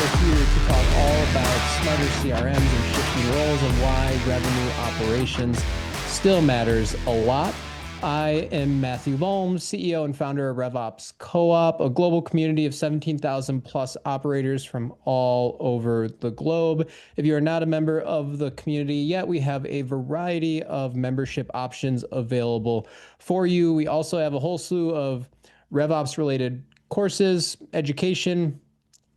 we're here to talk all about smarter CRMs and shifting roles and why revenue operations still matters a lot. I am Matthew Volm, CEO and founder of RevOps Co-op, a global community of 17,000 plus operators from all over the globe. If you are not a member of the community yet, we have a variety of membership options available for you. We also have a whole slew of RevOps related courses, education,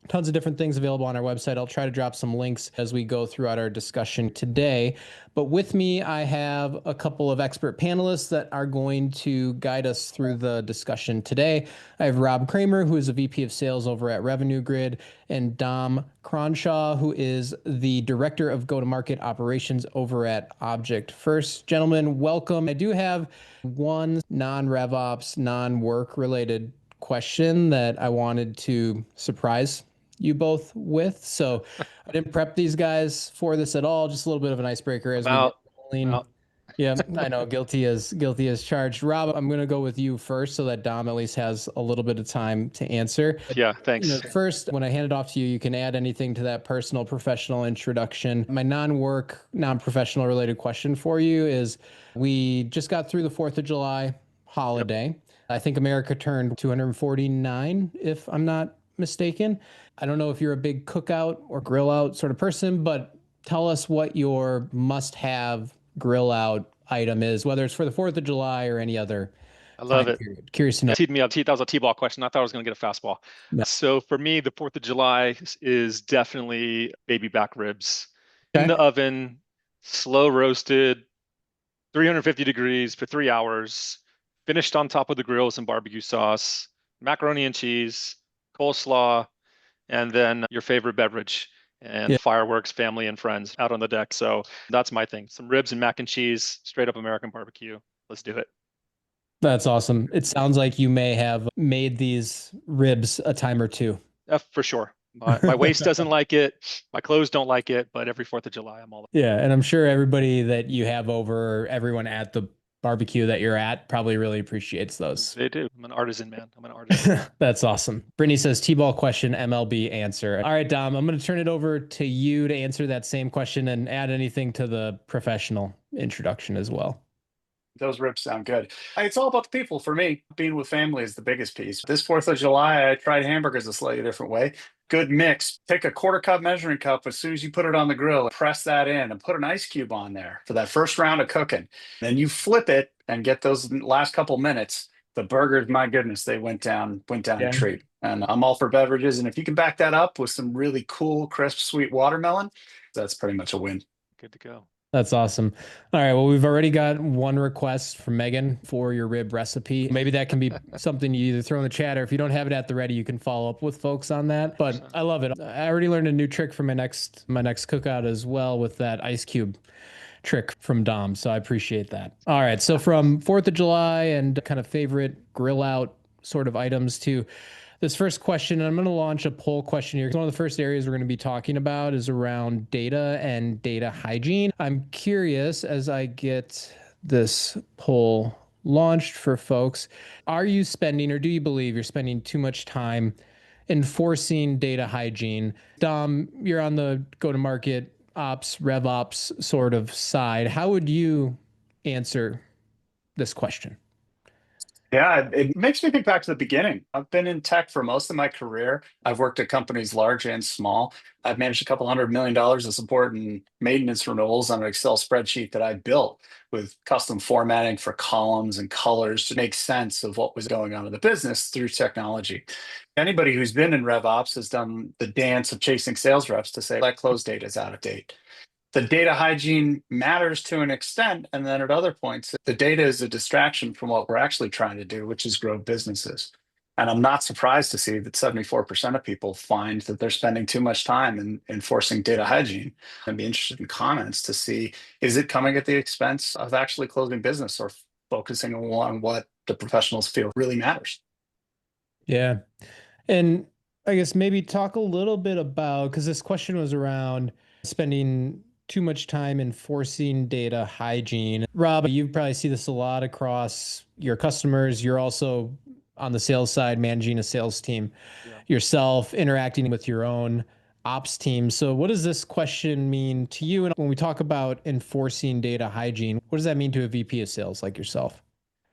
tons of different things available on our website. I'll try to drop some links as we go throughout our discussion today. But with me, I have a couple of expert panelists that are going to guide us through the discussion today. I have Rob Kramer, who is a VP of Sales over at Revenue Grid, and Dom Cronshaw, who is the Director of Go-to-Market Operations over at Object First. Gentlemen, welcome. I do have one non-RevOps, non-work related question that I wanted to surprise you both with. So I didn't prep these guys for this at all. Just a little bit of an icebreaker as we get rolling. Yeah, I know, guilty as charged. Rob, I'm going to go with you first so that Dom at least has a little bit of time to answer. Yeah, thanks. First, when I hand it off to you, you can add anything to that personal, professional introduction. My non-work, non-professional related question for you is, we just got through the 4th of July holiday. Yep. I think America turned 249, if I'm not mistaken. I don't know if you're a big cookout or grill out sort of person, but tell us what your must-have grill out item is, whether it's for the 4th of July or any other I love it. period. Curious to know. Teed me up. That was a T-ball question. I thought I was going to get a fastball. No. So for me, the 4th of July is definitely baby back ribs. Okay. In the oven, slow roasted, 350 degrees for 3 hours, finished on top of the grill with some barbecue sauce, macaroni and cheese, coleslaw, and then your favorite beverage and fireworks, family and friends out on the deck. So that's my thing. Some ribs and mac and cheese, straight up American barbecue. Let's do it. That's awesome. It sounds like you may have made these ribs a time or two. For sure. My waist doesn't like it. My clothes don't like it, but every 4th of July, I'm all. Yeah. And I'm sure everybody that you have over, everyone at the barbecue that you're at probably really appreciates those. They do. I'm an artisan, man. I'm an artisan. That's awesome. Brittany says T-ball question, MLB answer. All right, Dom, I'm going to turn it over to you to answer that same question and add anything to the professional introduction as well. Those ribs sound good. It's all about the people for me. Being with family is the biggest piece. This 4th of July, I tried hamburgers a slightly different way. Good mix. Take a 1/4 cup measuring cup. As soon as you put it on the grill, press that in and put an ice cube on there for that first round of cooking. Then you flip it and get those last couple minutes. The burgers, my goodness, they went down a treat. And I'm all for beverages. And if you can back that up with some really cool, crisp, sweet watermelon, that's pretty much a win. Good to go. That's awesome. All right. Well, we've already got one request from Megan for your rib recipe. Maybe that can be something you either throw in the chat, or if you don't have it at the ready, you can follow up with folks on that. But I love it. I already learned a new trick for my next cookout as well with that ice cube trick from Dom. So I appreciate that. All right. So from 4th of July and kind of favorite grill out sort of items to this first question, and I'm going to launch a poll question here. One of the first areas we're going to be talking about is around data and data hygiene. I'm curious, as I get this poll launched for folks, are you spending, or do you believe you're spending too much time enforcing data hygiene? Dom, you're on the go-to-market ops, RevOps sort of side. How would you answer this question? Yeah, it makes me think back to the beginning. I've been in tech for most of my career. I've worked at companies large and small. I've managed a couple $100 million of support and maintenance renewals on an Excel spreadsheet that I built with custom formatting for columns and colors to make sense of what was going on in the business through technology. Anybody who's been in RevOps has done the dance of chasing sales reps to say that close data is out of date. The data hygiene matters to an extent, and then at other points, the data is a distraction from what we're actually trying to do, which is grow businesses. And I'm not surprised to see that 74% of people find that they're spending too much time in enforcing data hygiene. I'd be interested in comments to see, is it coming at the expense of actually closing business or focusing on what the professionals feel really matters? Yeah. And I guess maybe talk a little bit about, because this question was around spending too much time enforcing data hygiene. Rob, you probably see this a lot across your customers. You're also on the sales side, managing a sales team yourself, interacting with your own ops team. So what does this question mean to you? And when we talk about enforcing data hygiene, what does that mean to a VP of sales like yourself?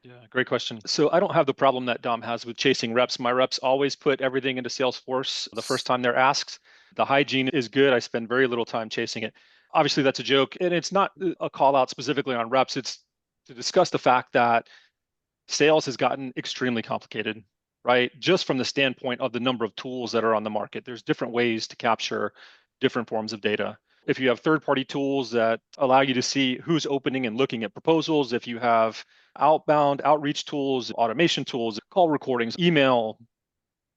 Yeah, great question. So I don't have the problem that Dom has with chasing reps. My reps always put everything into Salesforce the first time they're asked. The hygiene is good. I spend very little time chasing it. Obviously, that's a joke. And it's not a call out specifically on reps. It's to discuss the fact that sales has gotten extremely complicated, right? Just from the standpoint of the number of tools that are on the market. There's different ways to capture different forms of data. If you have third-party tools that allow you to see who's opening and looking at proposals, if you have outbound outreach tools, automation tools, call recordings, email,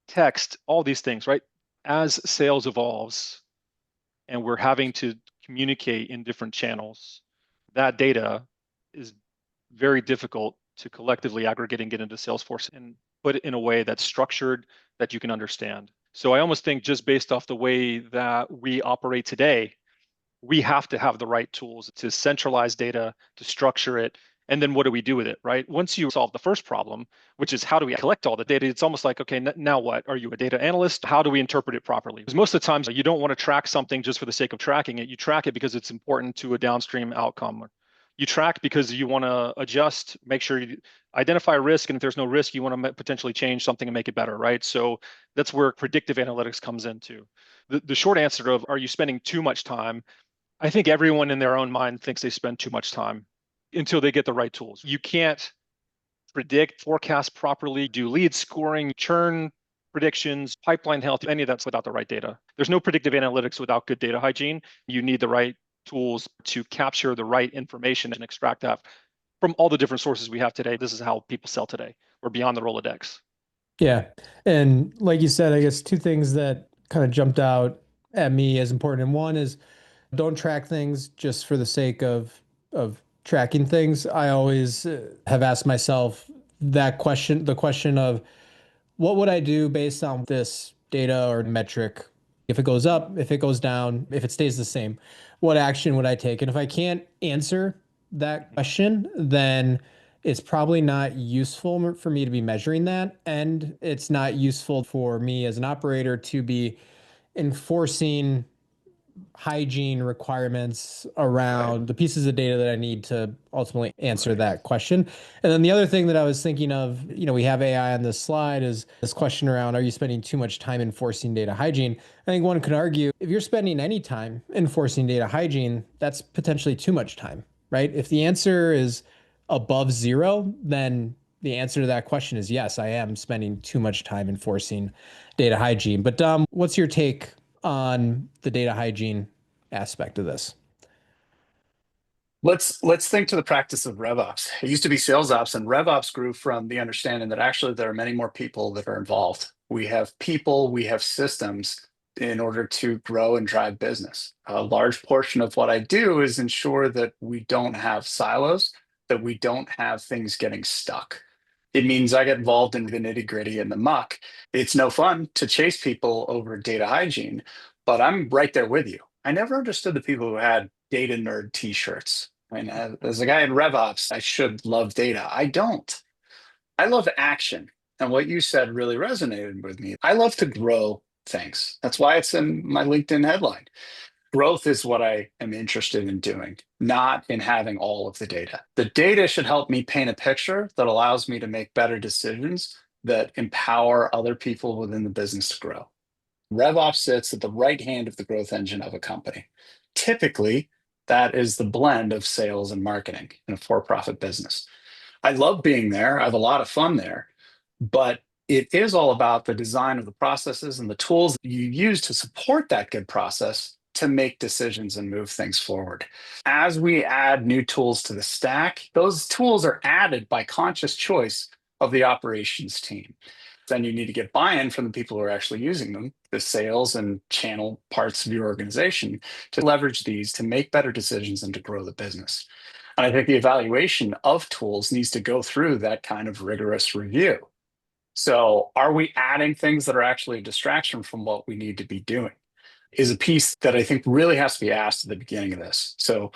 text, all these things, right? As sales evolves and we're having to communicate in different channels, that data is very difficult to collectively aggregate and get into Salesforce and put it in a way that's structured that you can understand. So I almost think just based off the way that we operate today, we have to have the right tools to centralize data, to structure it, and then what do we do with it, right? Once you solve the first problem, which is how do we collect all the data, it's almost like, okay, now what? Are you a data analyst? How do we interpret it properly? Because most of the times you don't want to track something just for the sake of tracking it. You track it because it's important to a downstream outcome. You track because you want to adjust, make sure you identify risk, and if there's no risk, you want to potentially change something and make it better, right? So that's where predictive analytics comes into. The short answer of, are you spending too much time? I think everyone in their own mind thinks they spend too much time until they get the right tools. You can't predict, forecast properly, do lead scoring, churn predictions, pipeline health, any of that's without the right data. There's no predictive analytics without good data hygiene. You need the right tools to capture the right information and extract that from all the different sources we have today. This is how people sell today. We're beyond the Rolodex. Yeah. And like you said, I guess two things that kind of jumped out at me as important. And one is don't track things just for the sake of tracking things. I always have asked myself that question, the question of what would I do based on this data or metric? If it goes up, if it goes down, if it stays the same, what action would I take? And if I can't answer that question, then it's probably not useful for me to be measuring that. And it's not useful for me as an operator to be enforcing hygiene requirements around the pieces of data that I need to ultimately answer that question. And then the other thing that I was thinking of, we have AI on this slide is this question around, are you spending too much time enforcing data hygiene? I think one could argue if you're spending any time enforcing data hygiene, that's potentially too much time, right? If the answer is above zero, then the answer to that question is yes, I am spending too much time enforcing data hygiene. But Dom, what's your take on the data hygiene aspect of this? Let's think to the practice of RevOps. It used to be sales ops, and RevOps grew from the understanding that actually there are many more people that are involved. We have people, we have systems in order to grow and drive business. A large portion of what I do is ensure that we don't have silos, that we don't have things getting stuck. It means I get involved in the nitty gritty and the muck. It's no fun to chase people over data hygiene, but I'm right there with you. I never understood the people who had data nerd t-shirts. I mean, as a guy in RevOps, I should love data. I don't. I love action. And what you said really resonated with me. I love to grow things. That's why it's in my LinkedIn headline. Growth is what I am interested in doing, not in having all of the data. The data should help me paint a picture that allows me to make better decisions that empower other people within the business to grow. RevOps sits at the right hand of the growth engine of a company. Typically, that is the blend of sales and marketing in a for-profit business. I love being there. I have a lot of fun there, but it is all about the design of the processes and the tools that you use to support that good process to make decisions and move things forward. As we add new tools to the stack, those tools are added by conscious choice of the operations team. Then you need to get buy-in from the people who are actually using them, the sales and channel parts of your organization, to leverage these to make better decisions and to grow the business. And I think the evaluation of tools needs to go through that kind of rigorous review. So are we adding things that are actually a distraction from what we need to be doing? Is a piece that I think really has to be asked at the beginning of this. So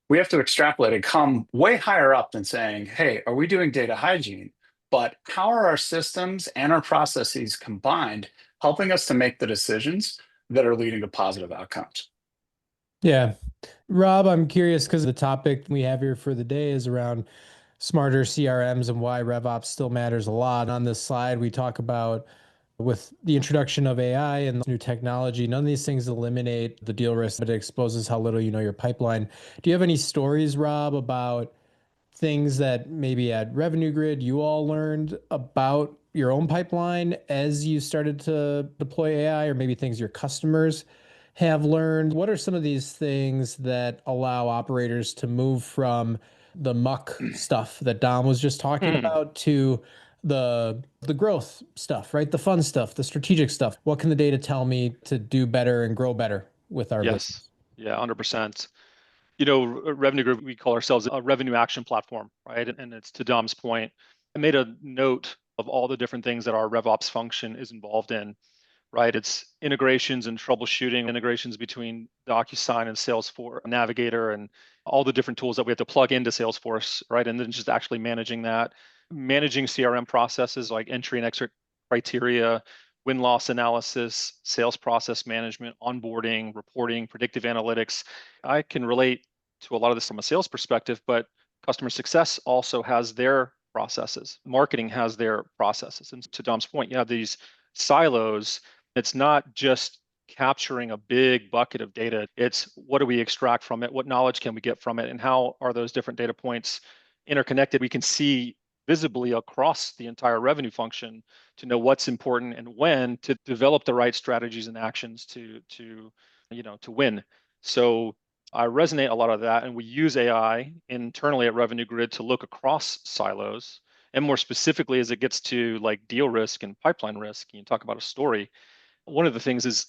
we have to extrapolate and come way higher up than saying, hey, are we doing data hygiene? But how are our systems and our processes combined helping us to make the decisions that are leading to positive outcomes. Yeah. Rob, I'm curious because the topic we have here for the day is around smarter CRMs and why RevOps still matters a lot. On this slide, we talk about with the introduction of AI and new technology, none of these things eliminate the deal risk, but it exposes how little you know your pipeline. Do you have any stories, Rob, about things that maybe at Revenue Grid you all learned about your own pipeline as you started to deploy AI, or maybe things your customers have learned? What are some of these things that allow operators to move from the muck stuff that Dom was just talking about to the growth stuff, right? The fun stuff, the strategic stuff. What can the data tell me to do better and grow better with our business? Yeah, 100%. Revenue Group, we call ourselves a revenue action platform, right? And it's to Dom's point. I made a note of all the different things that our RevOps function is involved in, right? It's integrations and troubleshooting, integrations between DocuSign and Salesforce, Navigator, and all the different tools that we have to plug into Salesforce, right? And then just actually managing that, managing CRM processes like entry and exit criteria, win-loss analysis, sales process management, onboarding, reporting, predictive analytics. I can relate to a lot of this from a sales perspective, but customer success also has their processes. Marketing has their processes. And to Dom's point, you have these silos. It's not just capturing a big bucket of data. It's what do we extract from it? What knowledge can we get from it? And how are those different data points interconnected? We can see visibly across the entire revenue function to know what's important and when to develop the right strategies and actions to win. So I resonate a lot of that, and we use AI internally at Revenue Grid to look across silos, and more specifically as it gets to like deal risk and pipeline risk. You talk about a story. One of the things is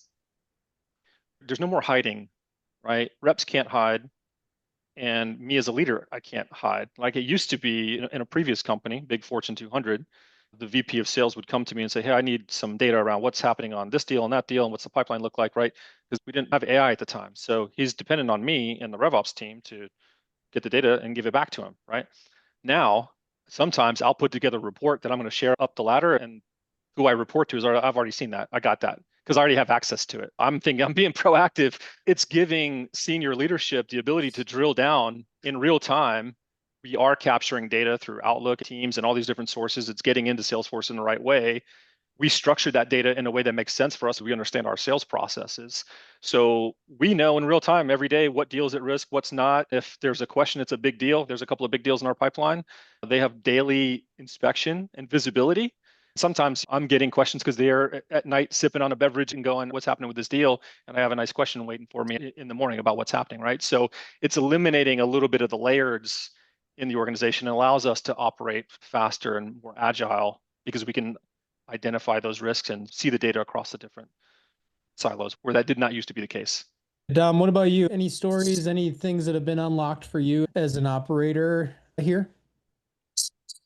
there's no more hiding, right? Reps can't hide, and me as a leader, I can't hide. Like it used to be in a previous company, big Fortune 200, the VP of sales would come to me and say, hey, I need some data around what's happening on this deal and that deal and what's the pipeline look like, right? Because we didn't have AI at the time. So he's dependent on me and the RevOps team to get the data and give it back to him, right? Now, sometimes I'll put together a report that I'm going to share up the ladder, and who I report to is I've already seen that. I got that because I already have access to it. I'm thinking I'm being proactive. It's giving senior leadership the ability to drill down in real time. We are capturing data through Outlook, Teams, and all these different sources. It's getting into Salesforce in the right way. We structure that data in a way that makes sense for us so we understand our sales processes. So we know in real time every day what deal is at risk, what's not. If there's a question, it's a big deal. There's a couple of big deals in our pipeline. They have daily inspection and visibility. Sometimes I'm getting questions because they're at night sipping on a beverage and going, what's happening with this deal? And I have a nice question waiting for me in the morning about what's happening, right? So it's eliminating a little bit of the layers in the organization and allows us to operate faster and more agile because we can identify those risks and see the data across the different silos where that did not used to be the case. Dom, what about you? Any stories, any things that have been unlocked for you as an operator here?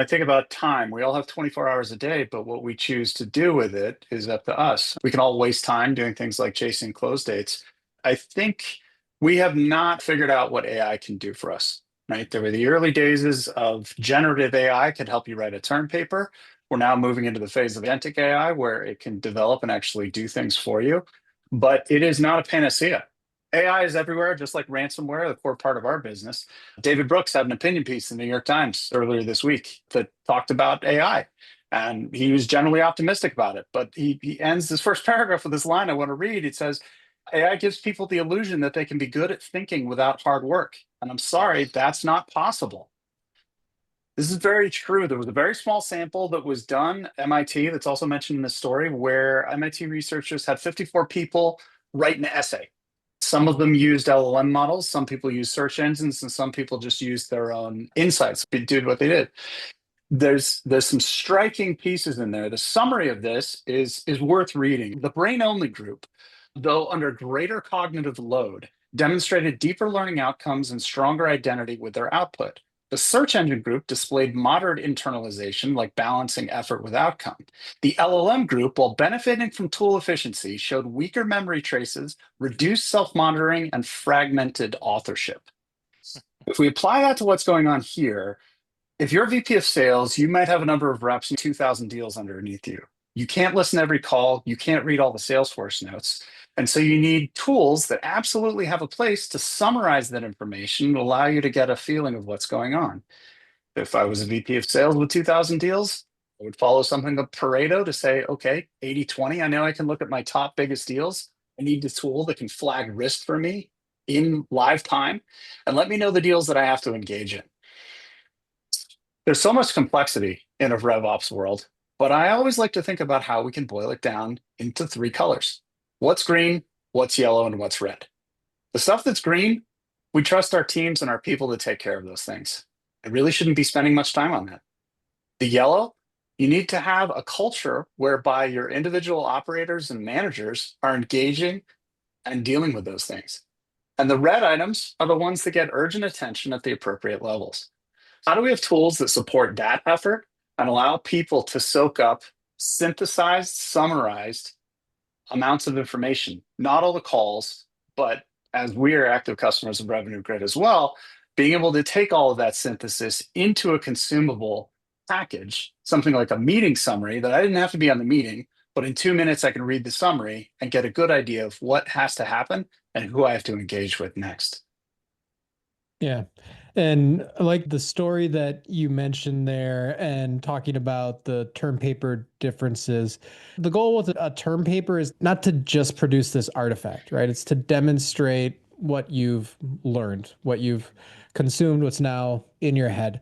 I think about time. We all have 24 hours a day, but what we choose to do with it is up to us. We can all waste time doing things like chasing close dates. I think we have not figured out what AI can do for us, right? There were the early days of generative AI could help you write a term paper. We're now moving into the phase of agentic AI where it can develop and actually do things for you, but it is not a panacea. AI is everywhere, just like ransomware, the core part of our business. David Brooks had an opinion piece in the New York Times earlier this week that talked about AI, and he was generally optimistic about it. But he ends this first paragraph with this line I want to read. It says, AI gives people the illusion that they can be good at thinking without hard work. And I'm sorry, that's not possible. This is very true. There was a very small sample that was done at MIT that's also mentioned in the story where MIT researchers had 54 people write an essay. Some of them used LLM models, some people used search engines, and some people just used their own insights, did what they did. There's some striking pieces in there. The summary of this is worth reading. The brain-only group, though under greater cognitive load, demonstrated deeper learning outcomes and stronger identity with their output. The search engine group displayed moderate internalization, like balancing effort with outcome. The LLM group, while benefiting from tool efficiency, showed weaker memory traces, reduced self-monitoring, and fragmented authorship. If we apply that to what's going on here, if you're a VP of sales, you might have a number of reps and 2,000 deals underneath you. You can't listen to every call. You can't read all the Salesforce notes. And so you need tools that absolutely have a place to summarize that information and allow you to get a feeling of what's going on. If I was a VP of sales with 2,000 deals, I would follow something of Pareto to say, okay, 80/20. I know I can look at my top biggest deals. I need the tool that can flag risk for me in live time and let me know the deals that I have to engage in. There's so much complexity in a RevOps world, but I always like to think about how we can boil it down into three colors. What's green, what's yellow, and what's red? The stuff that's green, we trust our teams and our people to take care of those things. I really shouldn't be spending much time on that. The yellow, you need to have a culture whereby your individual operators and managers are engaging and dealing with those things. And the red items are the ones that get urgent attention at the appropriate levels. How do we have tools that support that effort and allow people to soak up synthesized, summarized amounts of information? Not all the calls, but as we are active customers of Revenue Grid as well, being able to take all of that synthesis into a consumable package, something like a meeting summary that I didn't have to be on the meeting, but in 2 minutes I can read the summary and get a good idea of what has to happen and who I have to engage with next. Yeah. And I like the story that you mentioned there and talking about the term paper differences. The goal with a term paper is not to just produce this artifact, right? It's to demonstrate what you've learned, what you've consumed, what's now in your head.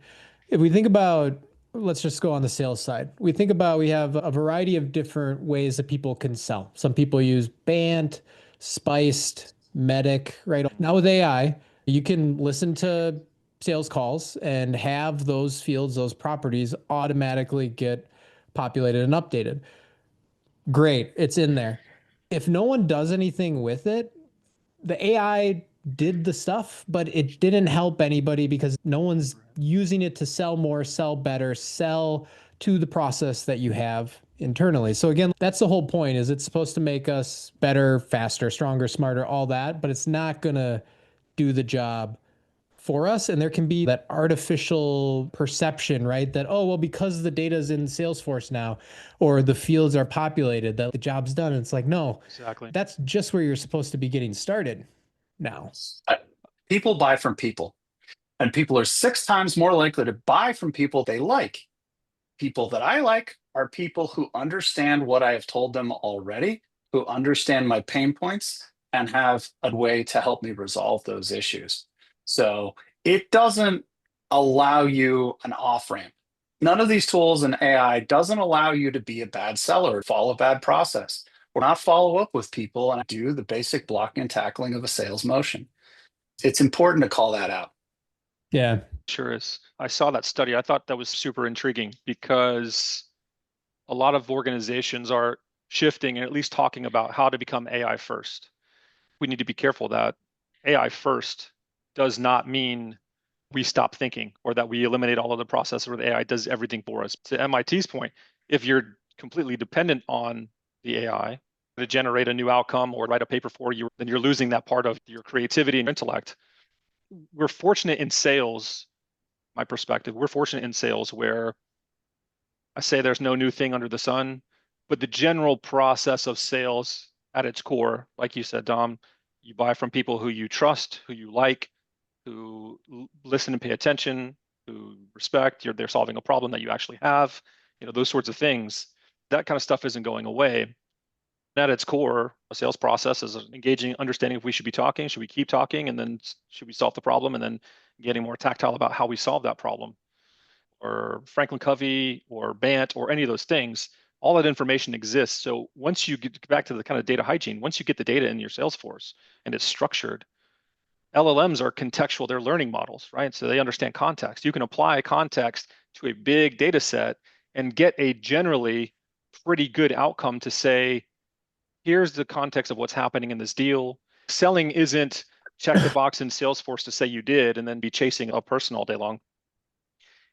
If we think about, let's just go on the sales side. We think about, we have a variety of different ways that people can sell. Some people use Bant, Spiced, Medic, right? Now with AI, you can listen to sales calls and have those fields, those properties automatically get populated and updated. Great, it's in there. If no one does anything with it, the AI did the stuff, but it didn't help anybody because no one's using it to sell more, sell better, sell to the process that you have internally. So again, that's the whole point, is it's supposed to make us better, faster, stronger, smarter, all that, but it's not going to do the job for us. And there can be that artificial perception, right? That, oh, well, because the data is in Salesforce now, or the fields are populated, that the job's done. And it's like, no, Exactly. that's just where you're supposed to be getting started now. People buy from people, and people are 6 times more likely to buy from people they like. People that I like are people who understand what I have told them already, who understand my pain points, and have a way to help me resolve those issues. So it doesn't allow you an off ramp. None of these tools in AI doesn't allow you to be a bad seller, follow a bad process, or not follow up with people and do the basic blocking and tackling of a sales motion. It's important to call that out. Yeah. Sure is. I saw that study. I thought that was super intriguing because a lot of organizations are shifting and at least talking about how to become AI first. We need to be careful that AI first does not mean we stop thinking or that we eliminate all of the processes where the AI does everything for us. To MIT's point, if you're completely dependent on the AI to generate a new outcome or write a paper for you, then you're losing that part of your creativity and intellect. We're fortunate in sales, my perspective, we're fortunate in sales where I say there's no new thing under the sun, but the general process of sales at its core, like you said, Dom, you buy from people who you trust, who you like, who listen and pay attention, who respect, they're solving a problem that you actually have, those sorts of things. That kind of stuff isn't going away. At its core, a sales process is engaging, understanding if we should be talking, should we keep talking, and then should we solve the problem, and then getting more tactile about how we solve that problem. Or Franklin Covey or Bant or any of those things, all that information exists. So once you get back to the kind of data hygiene, once you get the data in your Salesforce and it's structured, LLMs are contextual, they're learning models, right? So they understand context. You can apply context to a big data set and get a generally pretty good outcome to say, here's the context of what's happening in this deal. Selling isn't check the box in Salesforce to say you did and then be chasing a person all day long.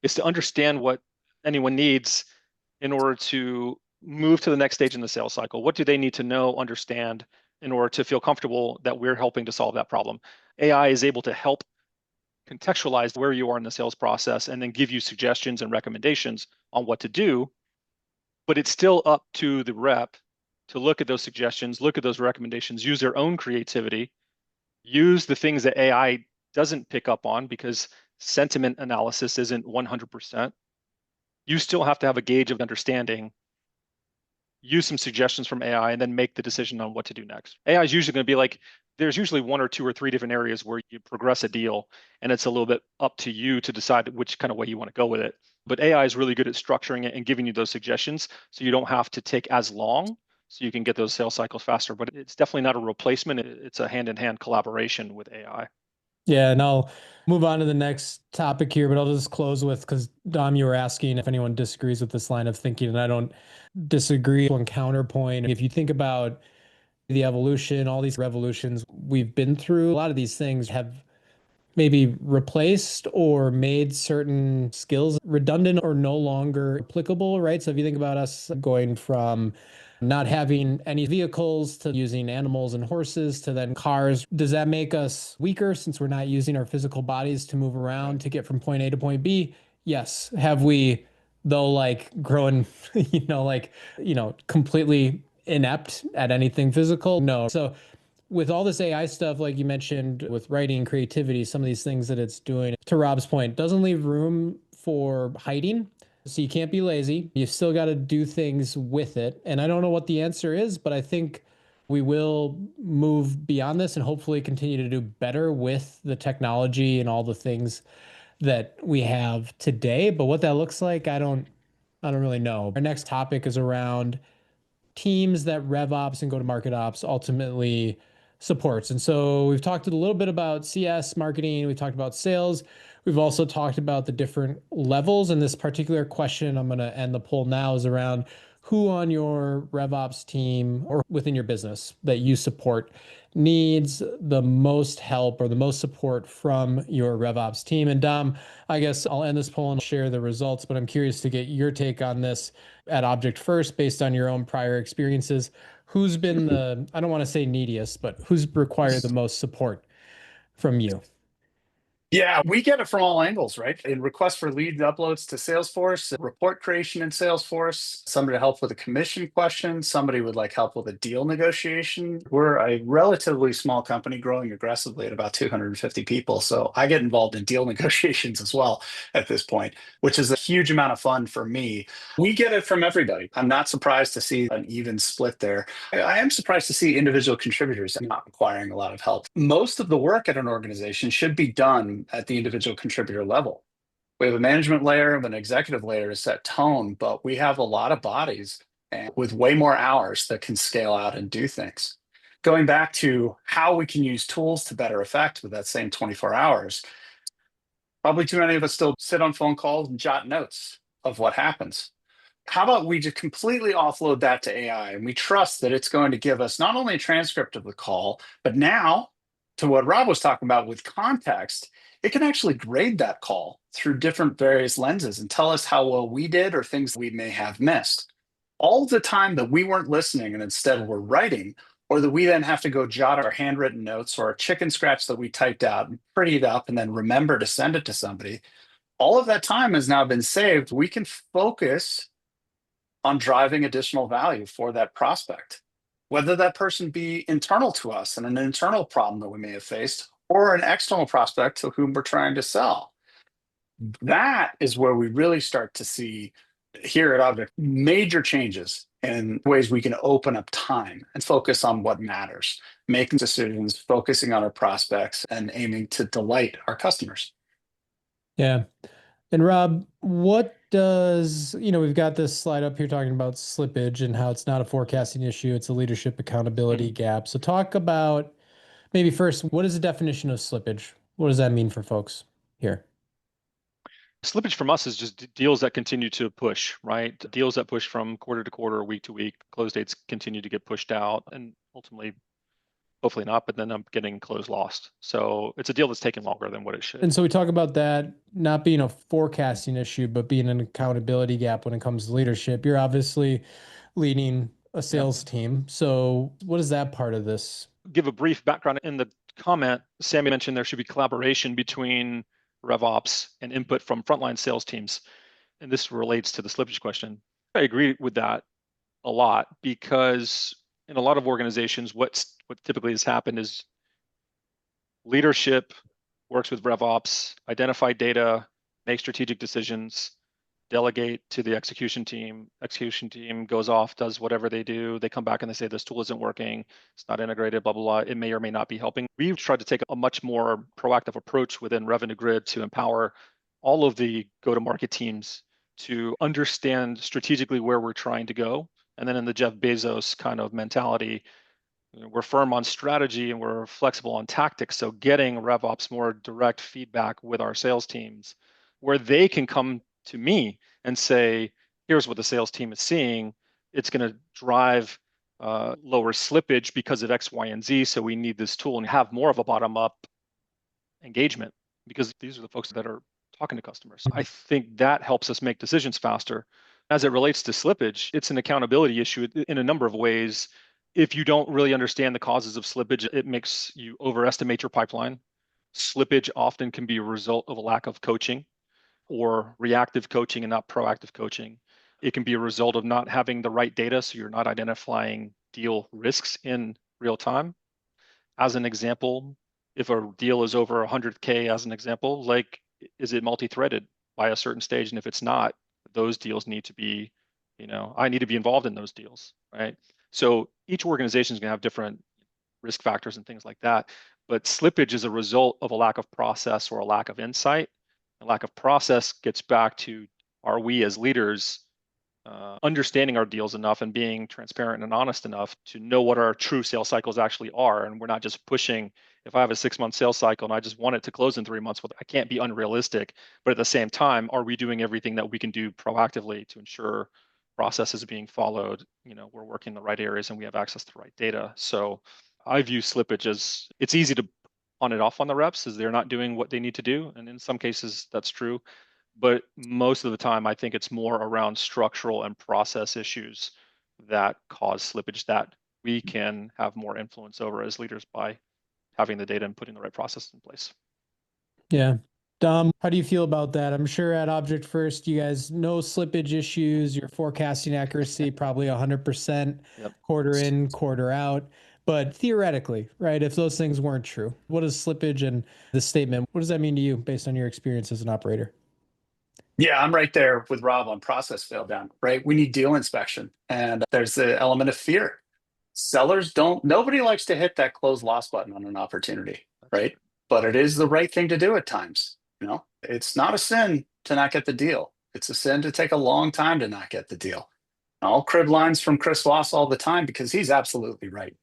It's to understand what anyone needs in order to move to the next stage in the sales cycle. What do they need to know, understand, in order to feel comfortable that we're helping to solve that problem? AI is able to help contextualize where you are in the sales process and then give you suggestions and recommendations on what to do. but it's still up to the rep to look at those suggestions, look at those recommendations, use their own creativity, use the things that AI doesn't pick up on because sentiment analysis isn't 100%. You still have to have a gauge of understanding, use some suggestions from AI, and then make the decision on what to do next. AI is usually going to be like, there's usually 1 or 2 or 3 different areas where you progress a deal, and it's a little bit up to you to decide which kind of way you want to go with it. But AI is really good at structuring it and giving you those suggestions so you don't have to take as long, so you can get those sales cycles faster. But it's definitely not a replacement. It's a hand-in-hand collaboration with AI. Yeah, and I'll move on to the next topic here, but I'll just close with, because Dom, you were asking if anyone disagrees with this line of thinking, and I don't disagree. One counterpoint, if you think about the evolution, all these revolutions we've been through, a lot of these things have maybe replaced or made certain skills redundant or no longer applicable, right? So if you think about us going from not having any vehicles to using animals and horses to then cars, does that make us weaker since we're not using our physical bodies to move around to get from point A to point B? Yes. Have we, though, like grown, completely inept at anything physical? No. So with all this AI stuff, like you mentioned, with writing, creativity, some of these things that it's doing, to Rob's point, doesn't leave room for hiding. So you can't be lazy. You still got to do things with it. And I don't know what the answer is, but I think we will move beyond this and hopefully continue to do better with the technology and all the things that we have today. But what that looks like, I don't really know. Our next topic is around teams that RevOps and go-to-market ops ultimately supports. And so we've talked a little bit about CS, marketing, we've talked about sales. We've also talked about the different levels. And this particular question, I'm going to end the poll now, is around who on your RevOps team or within your business that you support needs the most help or the most support from your RevOps team. And Dom, I guess I'll end this poll and share the results, but I'm curious to get your take on this at Object First based on your own prior experiences. Who's been the, I don't want to say neediest, but who's required the most support from you? Yeah, we get it from all angles, right? In requests for lead uploads to Salesforce, report creation in Salesforce, somebody to help with a commission question, somebody would like help with a deal negotiation. We're a relatively small company growing aggressively at about 250 people. So I get involved in deal negotiations as well at this point, which is a huge amount of fun for me. We get it from everybody. I'm not surprised to see an even split there. I am surprised to see individual contributors not requiring a lot of help. Most of the work at an organization should be done at the individual contributor level. We have a management layer and an executive layer to set tone, but we have a lot of bodies and with way more hours that can scale out and do things. Going back to how we can use tools to better effect with that same 24 hours, probably too many of us still sit on phone calls and jot notes of what happens. How about we just completely offload that to AI and we trust that it's going to give us not only a transcript of the call, but now, to what Rob was talking about with context, it can actually grade that call through different various lenses and tell us how well we did or things we may have missed. All the time that we weren't listening and instead we're writing, or that we then have to go jot our handwritten notes or a chicken scratch that we typed out and pretty it up and then remember to send it to somebody, all of that time has now been saved. We can focus on driving additional value for that prospect, whether that person be internal to us and an internal problem that we may have faced, or an external prospect to whom we're trying to sell. That is where we really start to see here at Object major changes in ways we can open up time and focus on what matters, making decisions, focusing on our prospects, and aiming to delight our customers. Yeah. And Rob, what does, we've got this slide up here talking about slippage and how it's not a forecasting issue, it's a leadership accountability gap. So talk about maybe first, what is the definition of slippage? What does that mean for folks here? Slippage from us is just deals that continue to push, right? Deals that push from quarter to quarter, week to week, close dates continue to get pushed out and ultimately, hopefully not, but then I'm getting close lost. So it's a deal that's taking longer than what it should. And so we talk about that not being a forecasting issue, but being an accountability gap when it comes to leadership. You're obviously leading a sales team. So what is that part of this? Give a brief background. In the comment, Sammy mentioned there should be collaboration between RevOps and input from frontline sales teams. And this relates to the slippage question. I agree with that a lot, because in a lot of organizations, what typically has happened is leadership works with RevOps, identify data, make strategic decisions, delegate to the execution team. Execution team goes off, does whatever they do. They come back and they say, this tool isn't working. It's not integrated, blah, blah, blah. It may or may not be helping. We've tried to take a much more proactive approach within Revenue Grid to empower all of the go-to-market teams to understand strategically where we're trying to go. And then in the Jeff Bezos kind of mentality, we're firm on strategy and we're flexible on tactics. So getting RevOps more direct feedback with our sales teams, where they can come to me and say, here's what the sales team is seeing. It's going to drive lower slippage because of X, Y, and Z. So we need this tool, and have more of a bottom-up engagement, because these are the folks that are talking to customers. I think that helps us make decisions faster. As it relates to slippage, it's an accountability issue in a number of ways. If you don't really understand the causes of slippage, it makes you overestimate your pipeline. Slippage often can be a result of a lack of coaching, or reactive coaching and not proactive coaching. It can be a result of not having the right data, so you're not identifying deal risks in real time. As an example, if a deal is over 100K, as an example, like, is it multi-threaded by a certain stage? And if it's not, those deals need to be, I need to be involved in those deals, right? So each organization is going to have different risk factors and things like that. But slippage is a result of a lack of process or a lack of insight. A lack of process gets back to, are we as leaders understanding our deals enough and being transparent and honest enough to know what our true sales cycles actually are? And we're not just pushing. If I have a 6-month sales cycle and I just want it to close in 3 months, well, I can't be unrealistic. But at the same time, are we doing everything that we can do proactively to ensure processes are being followed? We're working in the right areas and we have access to the right data. So I view slippage as, it's easy to on it off on the reps, as they're not doing what they need to do. And in some cases, that's true. But most of the time, I think it's more around structural and process issues that cause slippage that we can have more influence over as leaders by having the data and putting the right process in place. Yeah. Dom, how do you feel about that? I'm sure at Object First, you guys know slippage issues, your forecasting accuracy, probably 100%, Yep. quarter in, quarter out. But theoretically, right, if those things weren't true, what is slippage and the statement? What does that mean to you based on your experience as an operator? Yeah, I'm right there with Rob on process fail down, right? We need deal inspection. And there's the element of fear. Sellers nobody likes to hit that close loss button on an opportunity, right? But it is the right thing to do at times. It's not a sin to not get the deal. It's a sin to take a long time to not get the deal. I'll crib lines from Chris Voss all the time because he's absolutely right.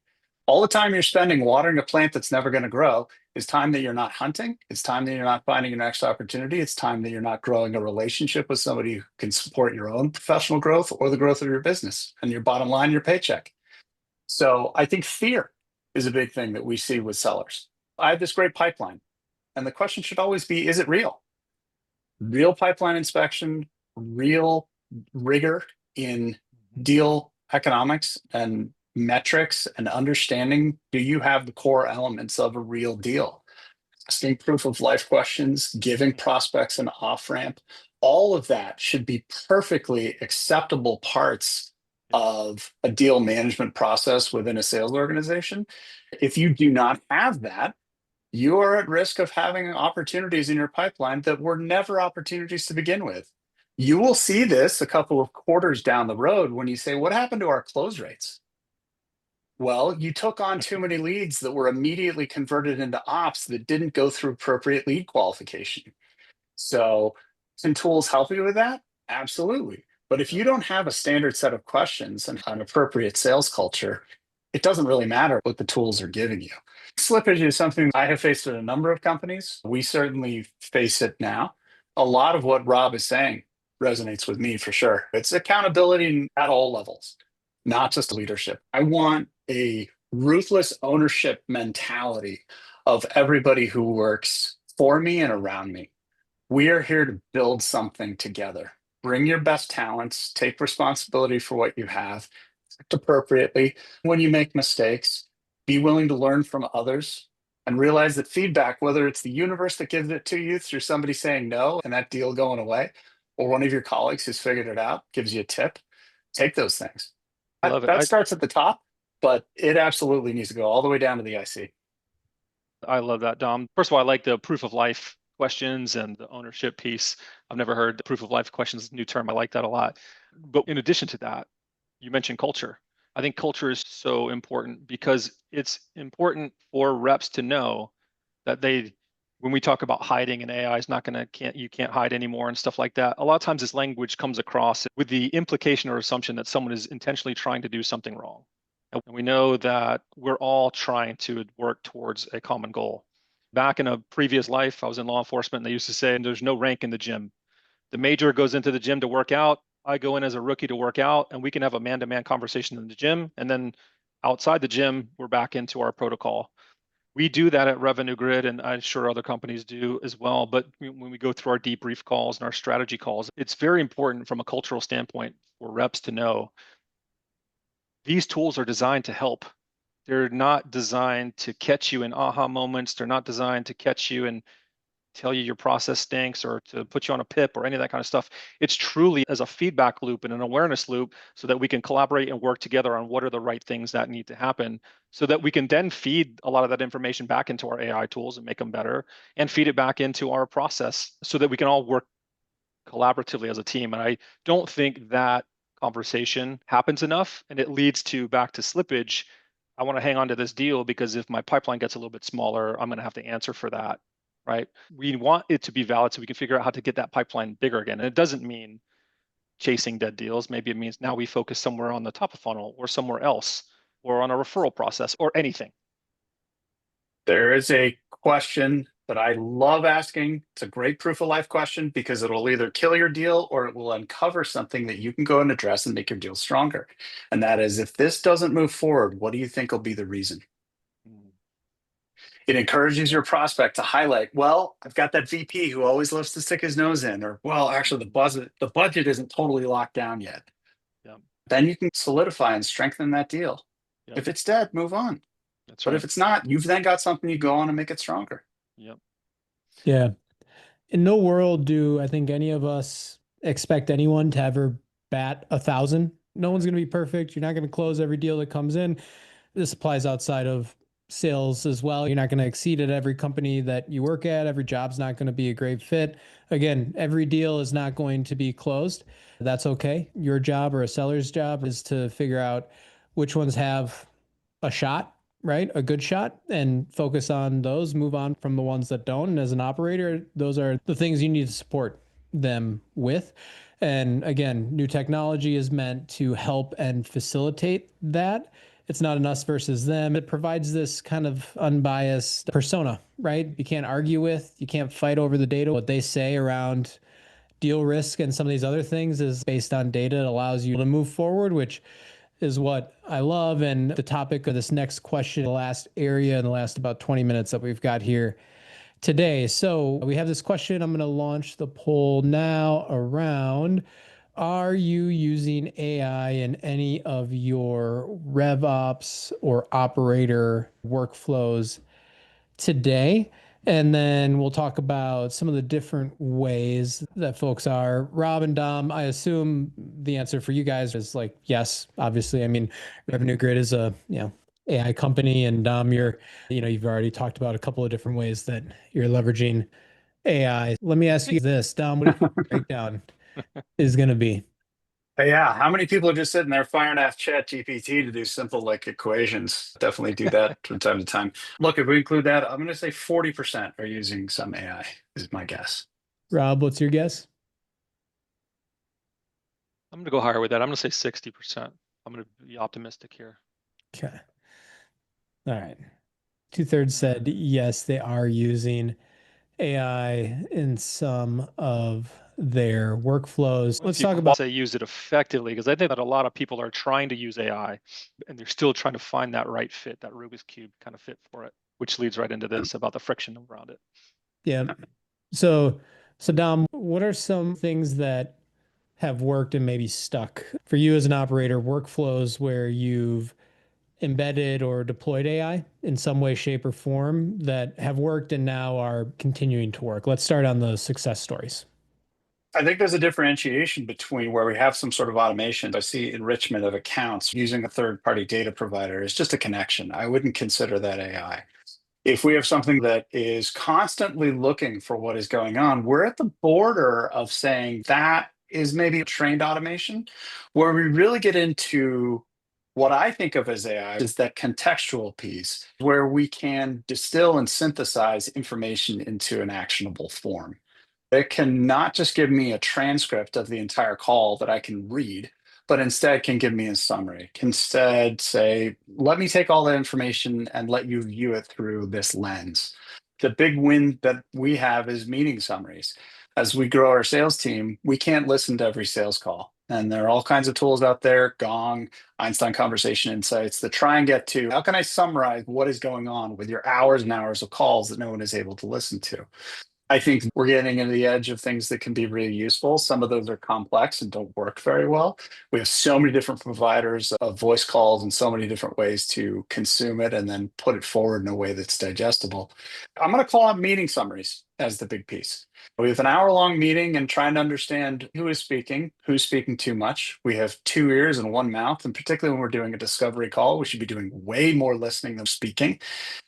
All the time you're spending watering a plant that's never going to grow is time that you're not hunting. It's time that you're not finding your next opportunity. It's time that you're not growing a relationship with somebody who can support your own professional growth or the growth of your business and your bottom line, your paycheck. So I think fear is a big thing that we see with sellers. I have this great pipeline, and the question should always be, is it real? Real pipeline inspection, real rigor in deal economics and metrics and understanding, do you have the core elements of a real deal? Asking proof of life questions, giving prospects an off ramp, all of that should be perfectly acceptable parts of a deal management process within a sales organization. If you do not have that, you are at risk of having opportunities in your pipeline that were never opportunities to begin with. You will see this a couple of quarters down the road when you say, what happened to our close rates? Well, you took on too many leads that were immediately converted into ops that didn't go through appropriate lead qualification. So can tools help you with that? Absolutely. But if you don't have a standard set of questions and an appropriate sales culture, it doesn't really matter what the tools are giving you. Slippage is something I have faced at a number of companies. We certainly face it now. A lot of what Rob is saying resonates with me for sure. It's accountability at all levels, not just leadership. I want a ruthless ownership mentality of everybody who works for me and around me. We are here to build something together. Bring your best talents, take responsibility for what you have, act appropriately. When you make mistakes, be willing to learn from others and realize that feedback, whether it's the universe that gives it to you through somebody saying no and that deal going away, or one of your colleagues who's figured it out, gives you a tip, take those things. Love it. That starts at the top, but it absolutely needs to go all the way down to the IC. I love that, Dom. First of all, I like the proof of life questions and the ownership piece. I've never heard the proof of life questions, new term. I like that a lot. But in addition to that, you mentioned culture. I think culture is so important because it's important for reps to know that when we talk about hiding and AI is not gonna, you can't hide anymore and stuff like that. A lot of times this language comes across with the implication or assumption that someone is intentionally trying to do something wrong. And we know that we're all trying to work towards a common goal. Back in a previous life, I was in law enforcement, and they used to say, there's no rank in the gym. The major goes into the gym to work out. I go in as a rookie to work out, and we can have a man-to-man conversation in the gym. And then outside the gym, we're back into our protocol. We do that at Revenue Grid, and I'm sure other companies do as well. But when we go through our debrief calls and our strategy calls, it's very important from a cultural standpoint for reps to know these tools are designed to help. They're not designed to catch you in aha moments. They're not designed to catch you and tell you your process stinks or to put you on a pip or any of that kind of stuff. It's truly as a feedback loop and an awareness loop so that we can collaborate and work together on what are the right things that need to happen so that we can then feed a lot of that information back into our AI tools and make them better and feed it back into our process so that we can all work collaboratively as a team. And I don't think that conversation happens enough, and it leads to back to slippage. I want to hang on to this deal because if my pipeline gets a little bit smaller, I'm going to have to answer for that, right? We want it to be valid so we can figure out how to get that pipeline bigger again. And it doesn't mean chasing dead deals. Maybe it means now we focus somewhere on the top of funnel or somewhere else or on a referral process or anything. There is a question that I love asking. It's a great proof of life question because it'll either kill your deal or it will uncover something that you can go and address and make your deal stronger. And that is, if this doesn't move forward, what do you think will be the reason? It encourages your prospect to highlight, well, I've got that VP who always loves to stick his nose in, or, well, actually the budget isn't totally locked down yet. Yeah. Then you can solidify and strengthen that deal. Yeah. If it's dead, move on. That's but right. if it's not, you've then got something you go on and make it stronger. Yep. Yeah. In no world do I think any of us expect anyone to ever bat 1,000. No one's going to be perfect. You're not going to close every deal that comes in. This applies outside of sales as well. You're not going to exceed at every company that you work at. Every job's not going to be a great fit. Again, every deal is not going to be closed. That's okay. Your job or a seller's job is to figure out which ones have a shot, right? A good shot, and focus on those, move on from the ones that don't. And as an operator, those are the things you need to support them with. And again, new technology is meant to help and facilitate that. It's not an us versus them. It provides this kind of unbiased persona, right? You can't argue with, you can't fight over the data. What they say around deal risk and some of these other things is based on data. It allows you to move forward, which is what I love. And the topic of this next question, the last area in the last about 20 minutes that we've got here today. So we have this question. I'm going to launch the poll now around, are you using AI in any of your RevOps or operator workflows today? And then we'll talk about some of the different ways that folks are. Rob and Dom, I assume the answer for you guys is like, yes, obviously. I mean, Revenue Grid is a, AI company, and Dom, you've already talked about a couple of different ways that you're leveraging AI. Let me ask you this, Dom, what do you think the breakdown is going to be? Yeah, how many people are just sitting there firing off Chat GPT to do simple like equations? Definitely do that from time to time. Look, if we include that, I'm going to say 40% are using some AI, is my guess. Rob, what's your guess? I'm going to go higher with that. I'm going to say 60%. I'm going to be optimistic here. Okay. All right. 2/3 said yes, they are using AI in some of their workflows. Let's talk about say use it effectively, because I think that a lot of people are trying to use AI and they're still trying to find that right fit, that Rubik's Cube kind of fit for it, which leads right into this about the friction around it. Yeah. So Dom, what are some things that have worked and maybe stuck for you as an operator, workflows where you've embedded or deployed AI in some way, shape, or form that have worked and now are continuing to work? Let's start on the success stories. I think there's a differentiation between where we have some sort of automation. I see enrichment of accounts using a third-party data provider is just a connection. I wouldn't consider that AI. If we have something that is constantly looking for what is going on, we're at the border of saying that is maybe a trained automation, where we really get into what I think of as AI is that contextual piece where we can distill and synthesize information into an actionable form. It can not just give me a transcript of the entire call that I can read, but instead can give me a summary. Can instead say, let me take all that information and let you view it through this lens. The big win that we have is meeting summaries. As we grow our sales team, we can't listen to every sales call. And there are all kinds of tools out there, Gong, Einstein Conversation Insights, that try and get to how can I summarize what is going on with your hours and hours of calls that no one is able to listen to. I think we're getting into the edge of things that can be really useful. Some of those are complex and don't work very well. We have so many different providers of voice calls and so many different ways to consume it and then put it forward in a way that's digestible. I'm going to call out meeting summaries as the big piece. We have an hour-long meeting and trying to understand who is speaking, who's speaking too much. We have two ears and one mouth, and particularly when we're doing a discovery call, we should be doing way more listening than speaking.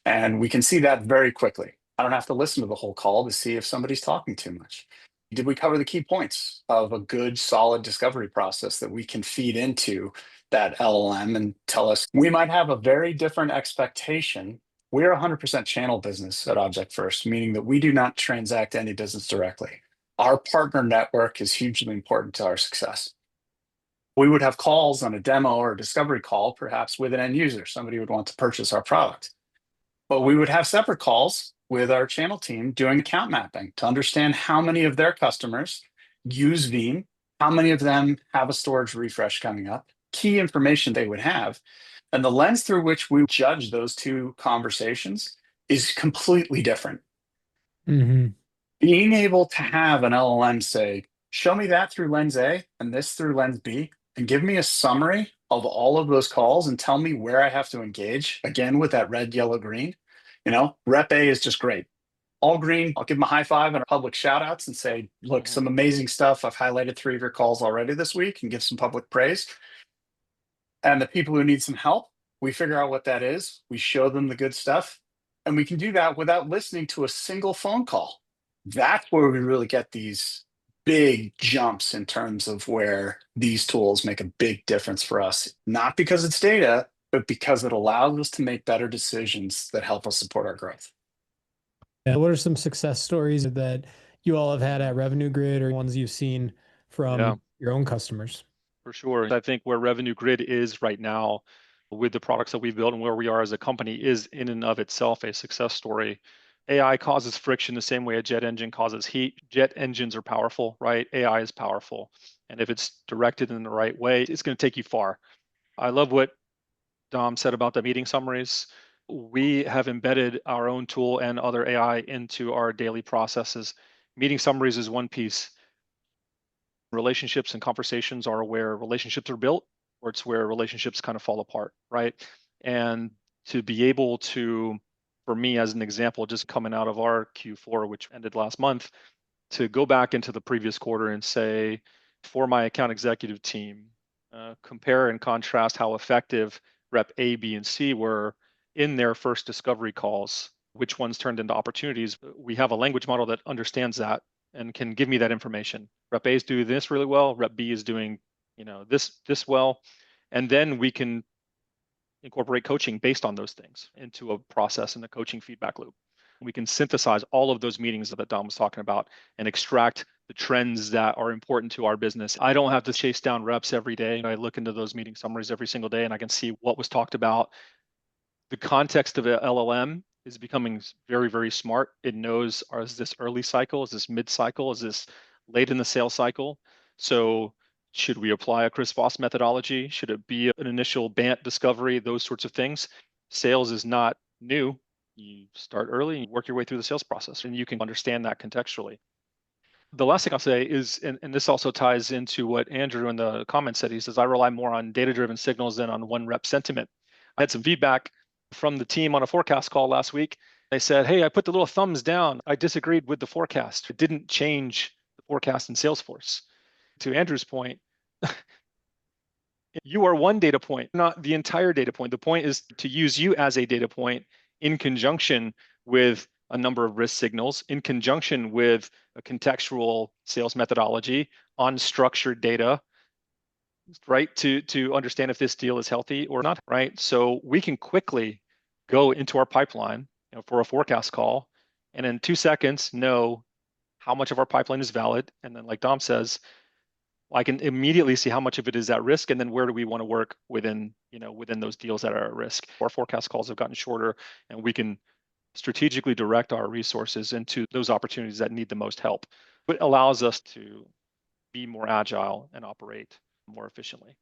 And we can see that very quickly. I don't have to listen to the whole call to see if somebody's talking too much. Did we cover the key points of a good, solid discovery process that we can feed into that LLM and tell us we might have a very different expectation? We're 100% channel business at Object First, meaning that we do not transact any business directly. Our partner network is hugely important to our success. We would have calls on a demo or a discovery call, perhaps with an end user. Somebody would want to purchase our product. But we would have separate calls with our channel team doing account mapping to understand how many of their customers use Veeam, how many of them have a storage refresh coming up, key information they would have. And the lens through which we judge those two conversations is completely different. Mm-hmm. Being able to have an LLM say, show me that through lens A and this through lens B, and give me a summary of all of those calls and tell me where I have to engage, again, with that red, yellow, green. Rep A is just great. All green, I'll give them a high five and public shout outs and say, look, some amazing stuff. I've highlighted 3 of your calls already this week and give some public praise. And the people who need some help, we figure out what that is. We show them the good stuff. And we can do that without listening to a single phone call. That's where we really get these big jumps in terms of where these tools make a big difference for us, not because it's data, but because it allows us to make better decisions that help us support our growth. Yeah. What are some success stories that you all have had at Revenue Grid or ones you've seen from your own customers? For sure. I think where Revenue Grid is right now with the products that we've built and where we are as a company is in and of itself a success story. AI causes friction the same way a jet engine causes heat. Jet engines are powerful, right? AI is powerful. And if it's directed in the right way, it's going to take you far. I love what Dom said about the meeting summaries. We have embedded our own tool and other AI into our daily processes. Meeting summaries is one piece. Relationships and conversations are where relationships are built, or it's where relationships kind of fall apart, right? And to be able to, for me as an example, just coming out of our Q4, which ended last month, to go back into the previous quarter and say, for my account executive team, compare and contrast how effective rep A, B, and C were in their first discovery calls, which ones turned into opportunities. We have a language model that understands that and can give me that information. Rep A is doing this really well. Rep B is doing, this well, and then we can incorporate coaching based on those things into a process and a coaching feedback loop. We can synthesize all of those meetings that Dom was talking about and extract the trends that are important to our business. I don't have to chase down reps every day. I look into those meeting summaries every single day and I can see what was talked about. The context of a LLM is becoming very, very smart. It knows, is this early cycle? Is this mid cycle? Is this late in the sales cycle? So should we apply a Chris Voss methodology? Should it be an initial BANT discovery? Those sorts of things. Sales is not new. You start early and you work your way through the sales process, and you can understand that contextually. The last thing I'll say is, and this also ties into what Andrew in the comments said, he says, I rely more on data-driven signals than on one rep sentiment. I had some feedback from the team on a forecast call last week. They said, hey, I put the little thumbs down. I disagreed with the forecast. It didn't change the forecast in Salesforce. To Andrew's point, you are one data point, not the entire data point. The point is to use you as a data point in conjunction with a number of risk signals, in conjunction with a contextual sales methodology on structured data, right? To understand if this deal is healthy or not, right? So we can quickly go into our pipeline, for a forecast call, and in 2 seconds know how much of our pipeline is valid. And then, like Dom says, I can immediately see how much of it is at risk, and then where do we want to work within those deals that are at risk. Our forecast calls have gotten shorter, and we can strategically direct our resources into those opportunities that need the most help. It allows us to be more agile and operate more efficiently.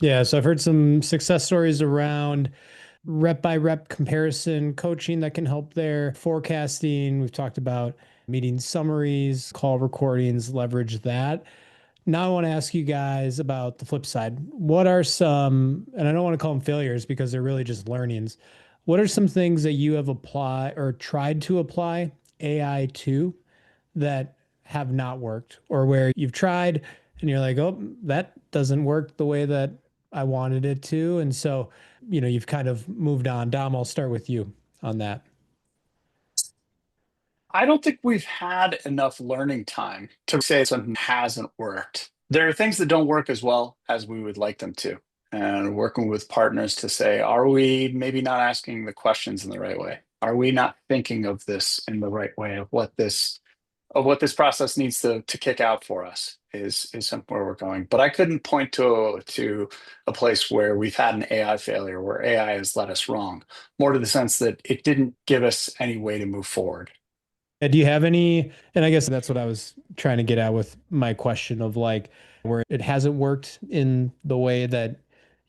Yeah, so I've heard some success stories around rep by rep comparison coaching that can help there. Forecasting, we've talked about meeting summaries, call recordings, leverage that. Now I want to ask you guys about the flip side. What are some, and I don't want to call them failures because they're really just learnings. What are some things that you have applied or tried to apply AI to that have not worked, or where you've tried and you're like, oh, that doesn't work the way that I wanted it to? And so, you've kind of moved on. Dom, I'll start with you on that. I don't think we've had enough learning time to say something hasn't worked. There are things that don't work as well as we would like them to. And working with partners to say, are we maybe not asking the questions in the right way? Are we not thinking of this in the right way of what this process needs to kick out for us is something where we're going. But I couldn't point to a place where we've had an AI failure, where AI has led us wrong, more to the sense that it didn't give us any way to move forward. Do you have any, and I guess that's what I was trying to get at with my question of like where it hasn't worked in the way that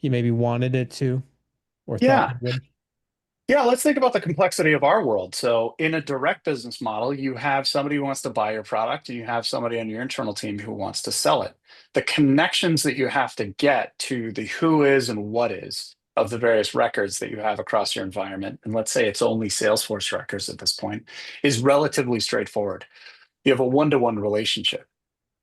you maybe wanted it to or thought Yeah. it would? Yeah, let's think about the complexity of our world. So, in a direct business model, you have somebody who wants to buy your product, and you have somebody on your internal team who wants to sell it. The connections that you have to get to the who is and what is of the various records that you have across your environment, and let's say it's only Salesforce records at this point, is relatively straightforward. You have a one-to-one relationship.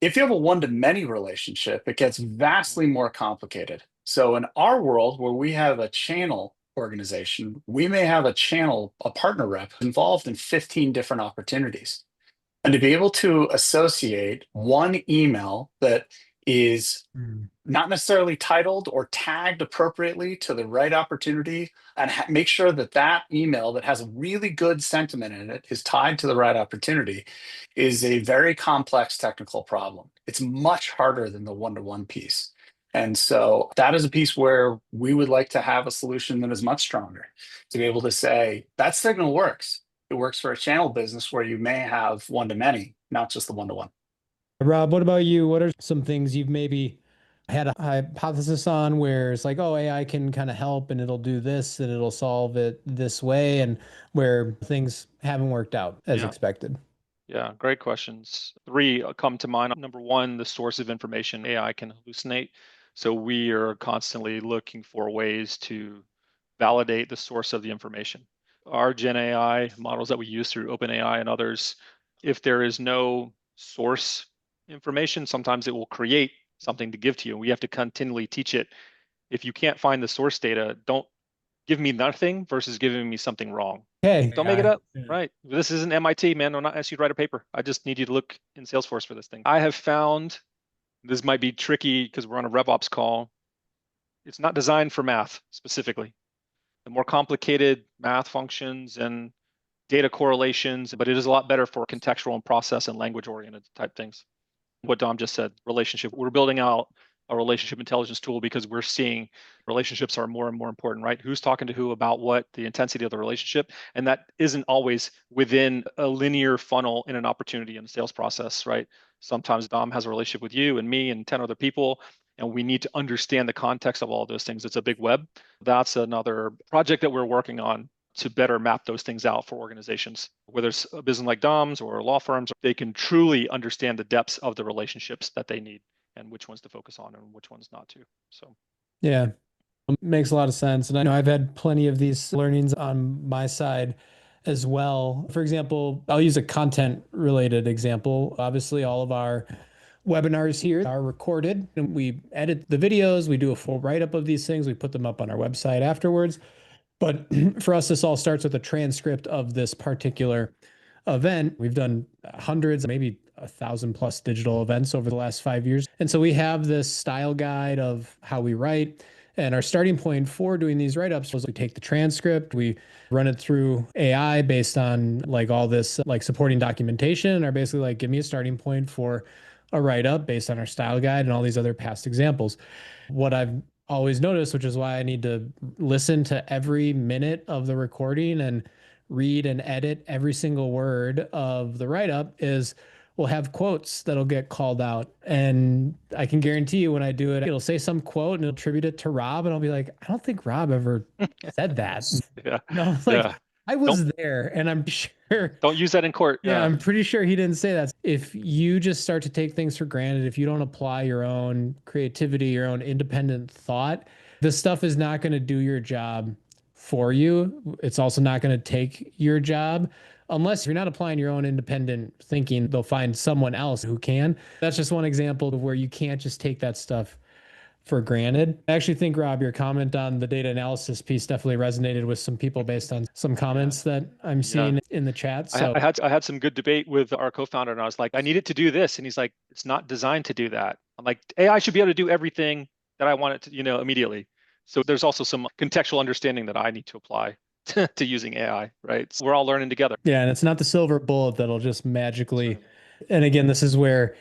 If you have a one-to-many relationship, it gets vastly more complicated. So in our world, where we have a channel organization, we may have a partner rep involved in 15 different opportunities. And to be able to associate one email that is not necessarily titled or tagged appropriately to the right opportunity, and make sure that that email that has a really good sentiment in it is tied to the right opportunity, is a very complex technical problem. It's much harder than the one-to-one piece. And so that is a piece where we would like to have a solution that is much stronger, to be able to say that signal works. It works for a channel business where you may have one-to-many, not just the one-to-one. Rob, what about you? What are some things you've maybe had a hypothesis on where it's like, oh, AI can kind of help and it'll do this and it'll solve it this way, and where things haven't worked out as expected? Yeah, great questions. Three come to mind. Number one, the source of information. AI can hallucinate. So we are constantly looking for ways to validate the source of the information. Our Gen AI models that we use through OpenAI and others, if there is no source information, sometimes it will create something to give to you. We have to continually teach it. If you can't find the source data, don't give me nothing versus giving me something wrong. Hey, Don't make it up. Right. This isn't MIT, man. I'm not asking you to write a paper. I just need you to look in Salesforce for this thing. I have found this might be tricky because we're on a RevOps call. It's not designed for math specifically. The more complicated math functions and data correlations, but it is a lot better for contextual and process and language oriented type things. What Dom just said, relationship. We're building out a relationship intelligence tool because we're seeing relationships are more and more important, right? Who's talking to who about what, the intensity of the relationship. And that isn't always within a linear funnel in an opportunity in the sales process, right? Sometimes Dom has a relationship with you and me and 10 other people, and we need to understand the context of all of those things. It's a big web. That's another project that we're working on to better map those things out for organizations. Whether it's a business like Dom's or law firms, they can truly understand the depths of the relationships that they need and which ones to focus on and which ones not to. So, yeah, makes a lot of sense. And I know I've had plenty of these learnings on my side as well. For example, I'll use a content related example. Obviously, all of our webinars here are recorded and we edit the videos. We do a full write-up of these things. We put them up on our website afterwards. But for us, this all starts with a transcript of this particular event. We've done hundreds, maybe 1,000+ digital events over the last 5 years. And so we have this style guide of how we write. And our starting point for doing these write-ups was we take the transcript, we run it through AI based on like all this like supporting documentation, or basically like give me a starting point for a write-up based on our style guide and all these other past examples. What I've always noticed, which is why I need to listen to every minute of the recording and read and edit every single word of the write-up, is we'll have quotes that'll get called out. And I can guarantee you when I do it, it'll say some quote and it'll attribute it to Rob. And I'll be like, I don't think Rob ever said that. Yeah. No, like I was there and I'm sure. Don't use that in court. Yeah, I'm pretty sure he didn't say that. If you just start to take things for granted, if you don't apply your own creativity, your own independent thought, this stuff is not going to do your job for you. It's also not going to take your job. Unless you're not applying your own independent thinking, they'll find someone else who can. That's just one example of where you can't just take that stuff for granted. I actually think, Rob, your comment on the data analysis piece definitely resonated with some people based on some comments that I'm seeing in the chat. So I had some good debate with our co-founder, and I was like, I need it to do this. And he's like, it's not designed to do that. I'm like, AI should be able to do everything that I want it to, immediately. So there's also some contextual understanding that I need to apply to using AI, right? So we're all learning together. Yeah, and it's not the silver bullet that'll just magically. And again, this is where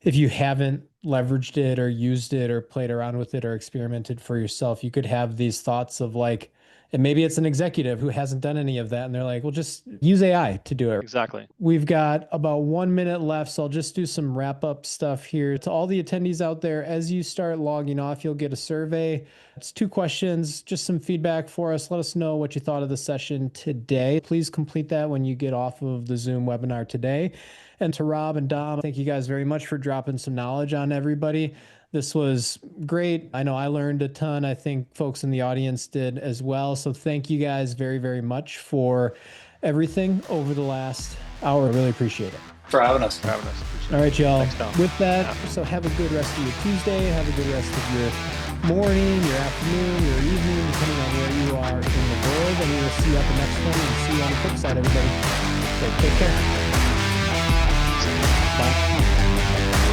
if you haven't leveraged it or used it or played around with it or experimented for yourself, you could have these thoughts of like, and maybe it's an executive who hasn't done any of that. And they're like, well, just use AI to do it. Exactly. We've got about 1 minute left. So I'll just do some wrap up stuff here. To all the attendees out there, as you start logging off, you'll get a survey. It's 2 questions, just some feedback for us. Let us know what you thought of the session today. Please complete that when you get off of the Zoom webinar today. And to Rob and Dom, thank you guys very much for dropping some knowledge on everybody. This was great. I know I learned a ton. I think folks in the audience did as well. So thank you guys very, very much for everything over the last hour. I really appreciate it. For having us. All right, y'all. With that, so have a good rest of your Tuesday. Have a good rest of your morning, your afternoon, your evening, depending on where you are in the world. And we will see you at the next one and see you on the flip side, everybody. So take care. Bye.